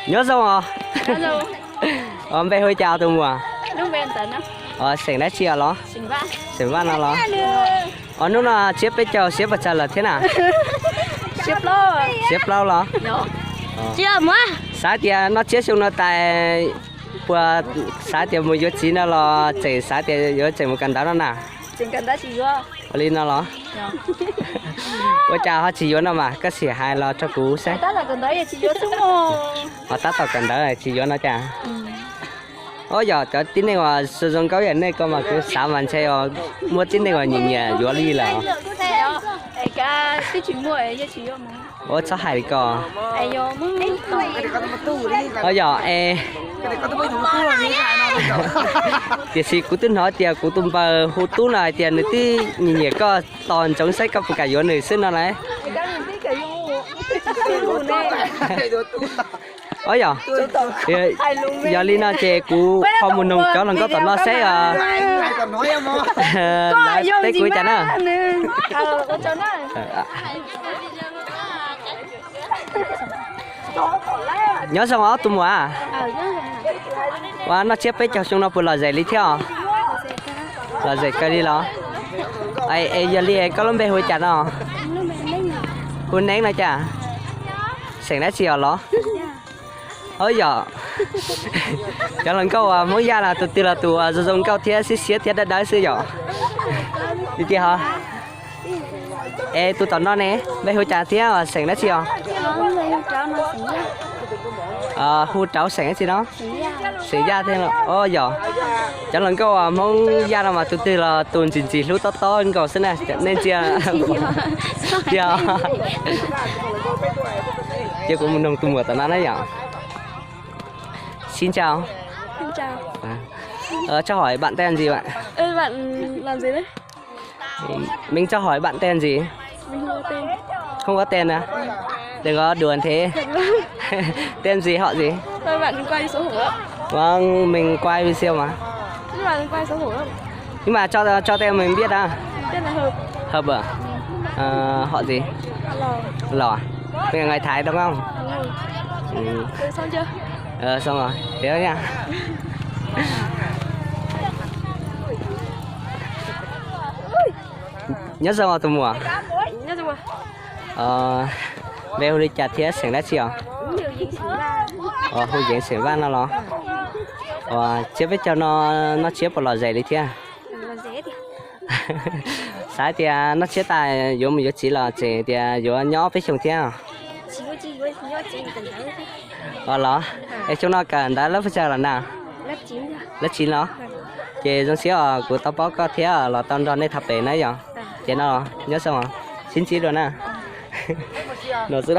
nhớ xong à Nhớ đâu? ông bé hơi chào tôi mùa Lúc bên tận á. sảnh đã chia nó Xin vạn nó nó là xếp với chào xếp và trả là thế nào Xếp lo. xếp lâu nó Chưa mà. sáng thì nó chết xuống nó tại vừa sáng thì một chút chín nó là chạy sáng thì có chạy một cần đó nè Chỉ cần đã chỉ có. lên nó có chào họ chỉ vô nó mà cái xỉa hai lo cho cú sẽ Ta là cần đấy chỉ có xuống mồ. họ tắt tàu cần đó là chỉ vô nó chả ôi giờ cho tin này mà sử dụng câu chuyện này có mà cứ 3 xe rồi mua tin này mà nhìn nhẹ vô đi là Cái chuyện mua ấy chỉ có mà. ôi sao hay có Ai vô mà. ôi giờ thì si cú tin nói tiền cú tung bờ hút tú này tiền nữa tí nhìn nhẹ có toàn chống sách cấp cả vô này xin nó này ôi giờ giờ Lina chè cú không muốn nông chó lần có tận nó sẽ là tết cuối chả nữa nhớ xong đó tụi mùa à và nó chép với cho chúng nó vừa là dạy lý theo là dạy cái đi đó ai giờ đi có lắm bé hồi chả nó hồi nén này chả sành đã chiều đó ôi giờ cho lần câu mỗi gia là tụi là tụi dùng câu thiết xí thiết đã đái xí giờ đi kia hả tụi tao nó nè bé hồi chả thiết sành đã chiều hút cháu sành gì đó xí ra thế là ôi giờ cho lần câu mong gia nào mà tụi là tuần chỉ lúc to anh cầu xin này nên chia chia của mình đồng tụi mùa tao nó đấy nhở xin chào. Xin chào. Cho hỏi bạn tên gì bạn? Bạn làm gì đấy? Mình cho hỏi bạn tên gì? Mình không có tên. Không có tên à? Đừng có đùa thế. Tên gì họ gì? Thôi bạn quay số hổ. Vâng, mình quay video mà. Nhưng mà quay số hổ không? Nhưng mà cho tên mình biết à? Tên là Hợp. Hợp à? Họ gì? Lò. Lò à? Mình là người Thái đúng không? Xong chưa? Xong rồi, thế đó nha. Nhớ xong rồi tụi mùa. Nhớ xong rồi. Về hồi đi chặt thiết sảnh đã chiều. Hồi diễn sảnh vang nó lo. Chiếc với cho nó chiếc một lò dày đi thế. Lò dễ thì. Sáng thì nó chiếc tại dù mình chỉ là chỉ thì dù nhỏ với chồng thế. Chỉ có chi với nhỏ chỉ cần Đó. Chúng nó cần đã lớp sao là nào? Lớp 9 rồi. Lớp 9 đó. Chị giống xíu của tao báo có thế là tao cho nên thập bể nấy rồi. Chị nó nhớ xong rồi. Xin chỉ rồi nè. Nó rất